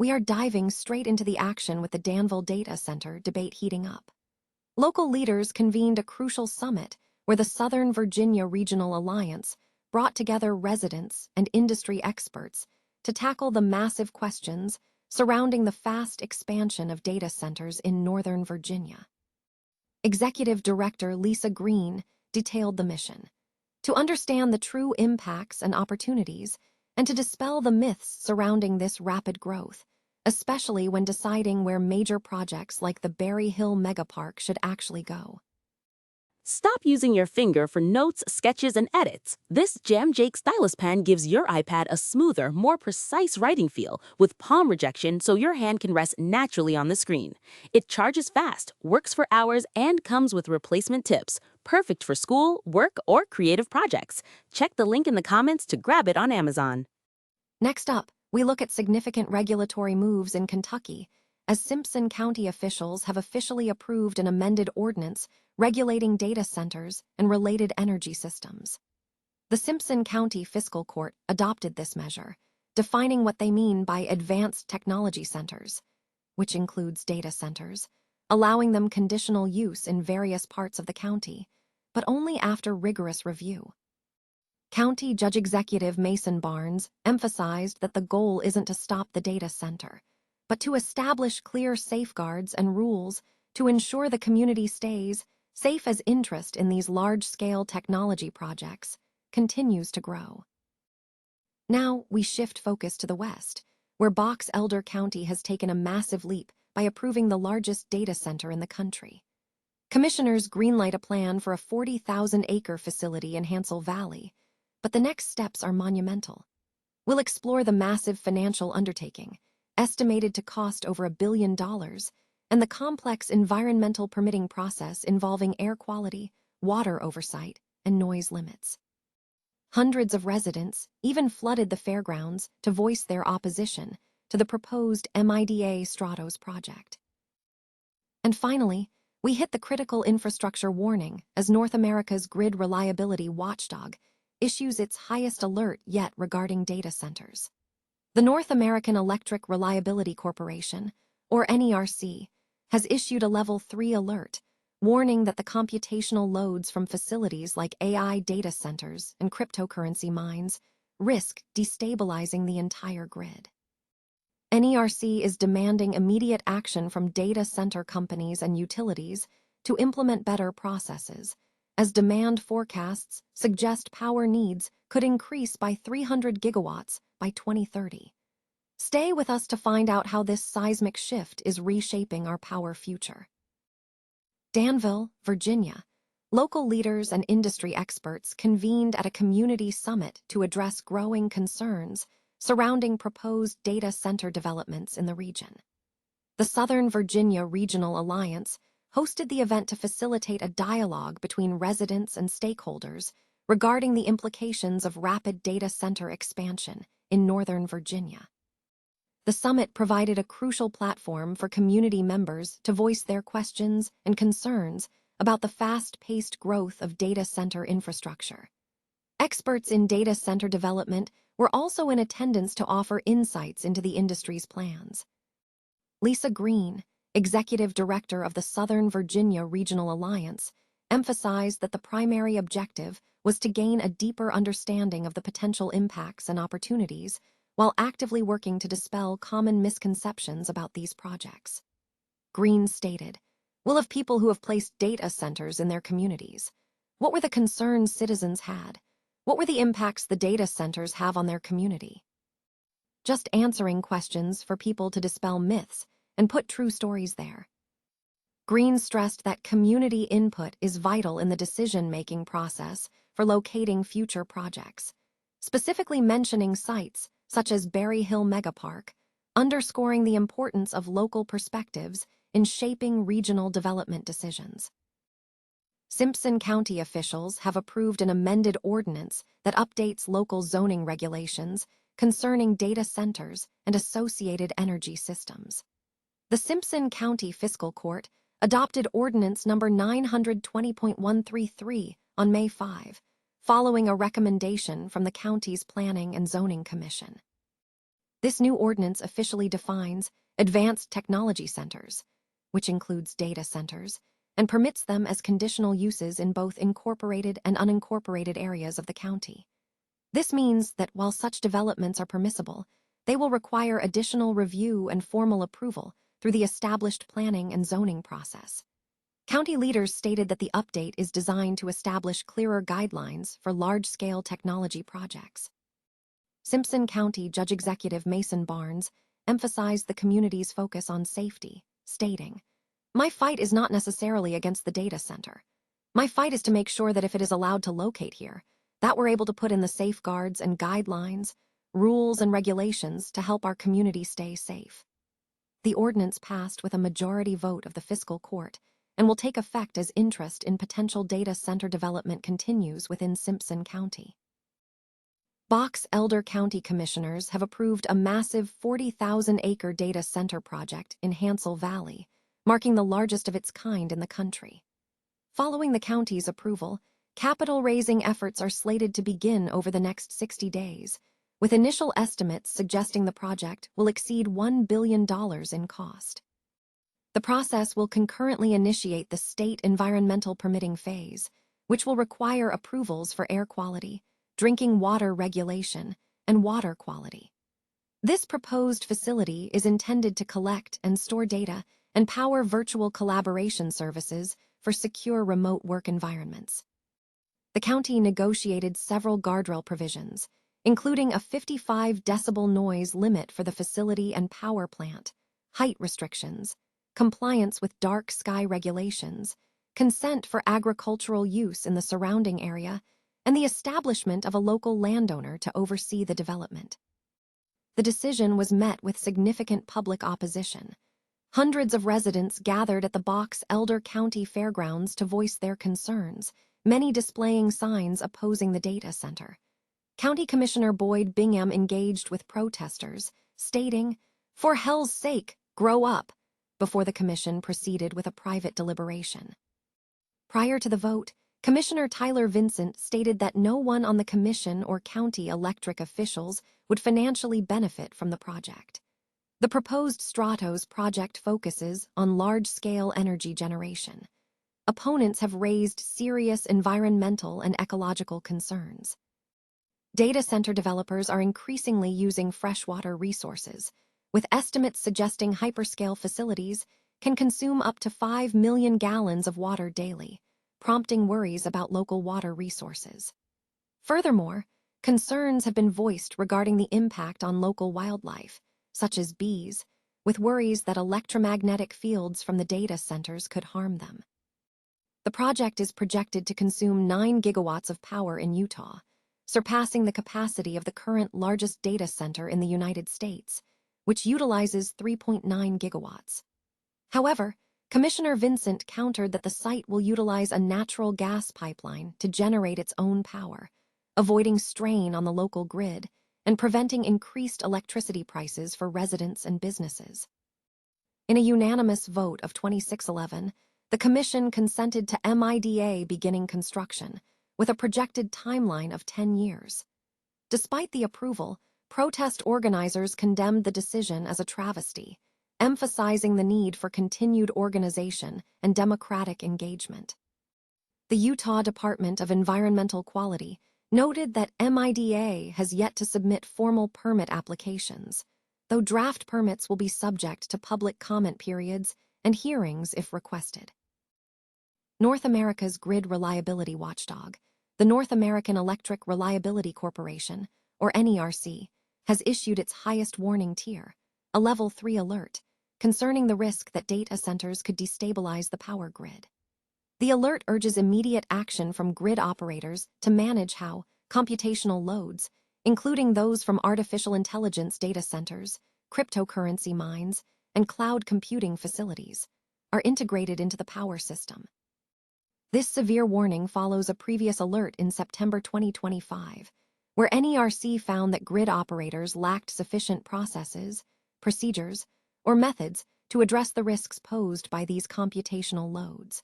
we are diving straight into the action with the Danville data center debate heating up. Local leaders convened a crucial summit where the Southern Virginia Regional Alliance brought together residents and industry experts to tackle the massive questions surrounding the fast expansion of data centers in Northern Virginia. Executive Director Lisa Green detailed the mission: to understand the true impacts and opportunities, and to dispel the myths surrounding this rapid growth, especially when deciding where major projects like the Berry Hill Megapark should actually go. Stop using your finger for notes, sketches, and edits. This Jam Jake stylus pen gives your iPad a smoother, more precise writing feel with palm rejection so your hand can rest naturally on the screen. It charges fast, works for hours, and comes with replacement tips. Perfect for school, work, or creative projects. Check the link in the comments to grab it on Amazon. Next up, we look at significant regulatory moves in Kentucky, as Simpson County officials have officially approved an amended ordinance regulating data centers and related energy systems. The Simpson County Fiscal Court adopted this measure, defining what they mean by advanced technology centers, which includes data centers, allowing them conditional use in various parts of the county, but only after rigorous review. County Judge Executive Mason Barnes emphasized that the goal isn't to stop the data center, but to establish clear safeguards and rules to ensure the community stays safe as interest in these large-scale technology projects continues to grow. Now we shift focus to the west, where Box Elder County has taken a massive leap by approving the largest data center in the country. Commissioners greenlight a plan for a 40,000-acre facility in Hansel Valley, but the next steps are monumental. We'll explore the massive financial undertaking, estimated to cost over $1 billion, and the complex environmental permitting process involving air quality, water oversight, and noise limits. Hundreds of residents even flooded the fairgrounds to voice their opposition to the proposed MIDA Stratos project. And finally, we hit the critical infrastructure warning as North America's grid reliability watchdog issues its highest alert yet regarding data centers. The North American Electric Reliability Corporation, or NERC, has issued a Level 3 alert, warning that the computational loads from facilities like AI data centers and cryptocurrency mines risk destabilizing the entire grid. NERC is demanding immediate action from data center companies and utilities to implement better processes, as demand forecasts suggest power needs could increase by 300 gigawatts by 2030. Stay with us to find out how this seismic shift is reshaping our power future. Danville, Virginia. Local leaders and industry experts convened at a community summit to address growing concerns surrounding proposed data center developments in the region. The Southern Virginia Regional Alliance hosted the event to facilitate a dialogue between residents and stakeholders regarding the implications of rapid data center expansion in Northern Virginia. The summit provided a crucial platform for community members to voice their questions and concerns about the fast-paced growth of data center infrastructure. Experts in data center development were also in attendance to offer insights into the industry's plans. Lisa Green, Executive Director of the Southern Virginia Regional Alliance, emphasized that the primary objective was to gain a deeper understanding of the potential impacts and opportunities while actively working to dispel common misconceptions about these projects. Green stated, "We'll have people who have placed data centers in their communities. What were the concerns citizens had? What were the impacts the data centers have on their community?" Just answering questions for people to dispel myths and put true stories there. Green stressed that community input is vital in the decision-making process for locating future projects, specifically mentioning sites such as Berry Hill Megapark, underscoring the importance of local perspectives in shaping regional development decisions. Simpson County officials have approved an amended ordinance that updates local zoning regulations concerning data centers and associated energy systems. The Simpson County Fiscal Court adopted Ordinance Number 920.133 on May 5, following a recommendation from the county's Planning and Zoning Commission. This new ordinance officially defines advanced technology centers, which includes data centers, and permits them as conditional uses in both incorporated and unincorporated areas of the county. This means that while such developments are permissible, they will require additional review and formal approval through the established planning and zoning process. County leaders stated that the update is designed to establish clearer guidelines for large-scale technology projects. Simpson County Judge Executive Mason Barnes emphasized the community's focus on safety, stating, "My fight is not necessarily against the data center. My fight is to make sure that if it is allowed to locate here, that we're able to put in the safeguards and guidelines, rules and regulations to help our community stay safe." The ordinance passed with a majority vote of the fiscal court and will take effect as interest in potential data center development continues within Simpson County. Box-Elder County Commissioners have approved a massive 40,000-acre data center project in Hansel Valley, marking the largest of its kind in the country. Following the county's approval, capital-raising efforts are slated to begin over the next 60 days, with initial estimates suggesting the project will exceed $1 billion in cost. The process will concurrently initiate the state environmental permitting phase, which will require approvals for air quality, drinking water regulation, and water quality. This proposed facility is intended to collect and store data and power virtual collaboration services for secure remote work environments. The county negotiated several guardrail provisions, including a 55 decibel noise limit for the facility and power plant, height restrictions, compliance with dark sky regulations, consent for agricultural use in the surrounding area, and the establishment of a local landowner to oversee the development. The decision was met with significant public opposition. Hundreds of residents gathered at the Box-Elder County Fairgrounds to voice their concerns, many displaying signs opposing the data center. County Commissioner Boyd Bingham engaged with protesters, stating, "For hell's sake, grow up," before the commission proceeded with a private deliberation. Prior to the vote, Commissioner Tyler Vincent stated that no one on the commission or county electric officials would financially benefit from the project. The proposed Stratos project focuses on large-scale energy generation. Opponents have raised serious environmental and ecological concerns. Data center developers are increasingly using freshwater resources, with estimates suggesting hyperscale facilities can consume up to 5 million gallons of water daily, prompting worries about local water resources. Furthermore, concerns have been voiced regarding the impact on local wildlife, such as bees, with worries that electromagnetic fields from the data centers could harm them. The project is projected to consume 9 gigawatts of power in Utah, surpassing the capacity of the current largest data center in the United States, which utilizes 3.9 gigawatts. However, Commissioner Vincent countered that the site will utilize a natural gas pipeline to generate its own power, avoiding strain on the local grid and preventing increased electricity prices for residents and businesses. In a unanimous vote of 26-11, the Commission consented to MIDA beginning construction, with a projected timeline of 10 years. Despite the approval, protest organizers condemned the decision as a travesty, emphasizing the need for continued organization and democratic engagement. The Utah Department of Environmental Quality noted that MIDA has yet to submit formal permit applications, though draft permits will be subject to public comment periods and hearings if requested. North America's grid reliability watchdog, the North American Electric Reliability Corporation, or NERC, has issued its highest warning tier, a Level 3 alert, concerning the risk that data centers could destabilize the power grid. The alert urges immediate action from grid operators to manage how computational loads, including those from artificial intelligence data centers, cryptocurrency mines, and cloud computing facilities, are integrated into the power system. This severe warning follows a previous alert in September 2025, where NERC found that grid operators lacked sufficient processes, procedures, or methods to address the risks posed by these computational loads.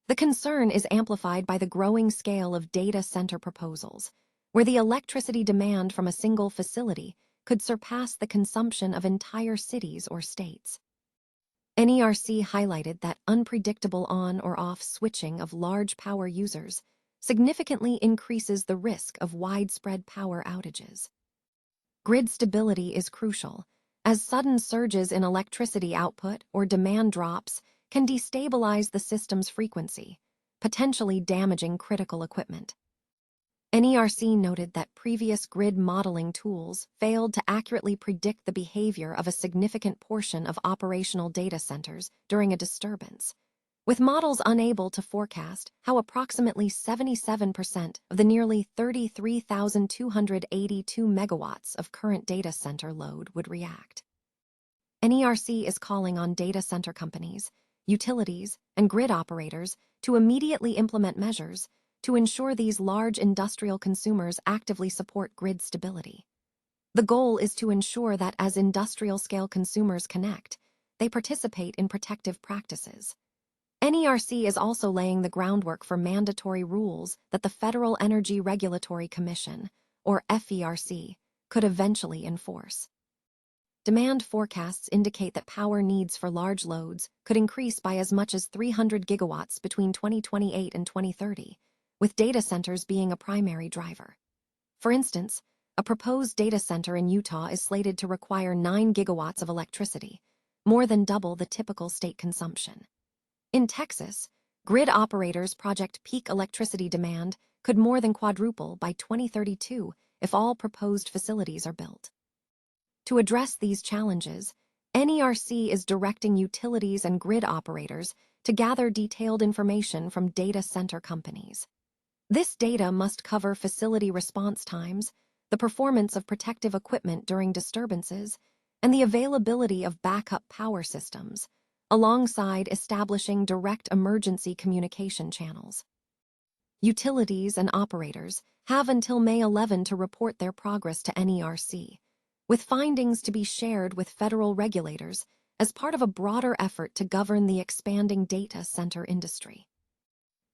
The concern is amplified by the growing scale of data center proposals, where the electricity demand from a single facility could surpass the consumption of entire cities or states. NERC highlighted that unpredictable on or off switching of large power users significantly increases the risk of widespread power outages. Grid stability is crucial, as sudden surges in electricity output or demand drops can destabilize the system's frequency, potentially damaging critical equipment. NERC noted that previous grid modeling tools failed to accurately predict the behavior of a significant portion of operational data centers during a disturbance, with models unable to forecast how approximately 77% of the nearly 33,282 megawatts of current data center load would react. NERC is calling on data center companies, utilities, and grid operators to immediately implement measures to ensure these large industrial consumers actively support grid stability. The goal is to ensure that as industrial-scale consumers connect, they participate in protective practices. NERC is also laying the groundwork for mandatory rules that the Federal Energy Regulatory Commission, or FERC, could eventually enforce. Demand forecasts indicate that power needs for large loads could increase by as much as 300 gigawatts between 2028 and 2030, with data centers being a primary driver. For instance, a proposed data center in Utah is slated to require 9 gigawatts of electricity, more than double the typical state consumption. In Texas, grid operators project peak electricity demand could more than quadruple by 2032 if all proposed facilities are built. To address these challenges, NERC is directing utilities and grid operators to gather detailed information from data center companies. This data must cover facility response times, the performance of protective equipment during disturbances, and the availability of backup power systems, alongside establishing direct emergency communication channels. Utilities and operators have until May 11 to report their progress to NERC, with findings to be shared with federal regulators as part of a broader effort to govern the expanding data center industry.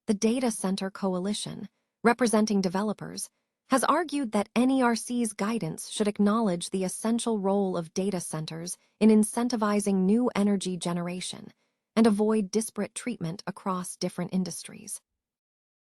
The Data Center Coalition, representing developers, has argued that NERC's guidance should acknowledge the essential role of data centers in incentivizing new energy generation and avoid disparate treatment across different industries.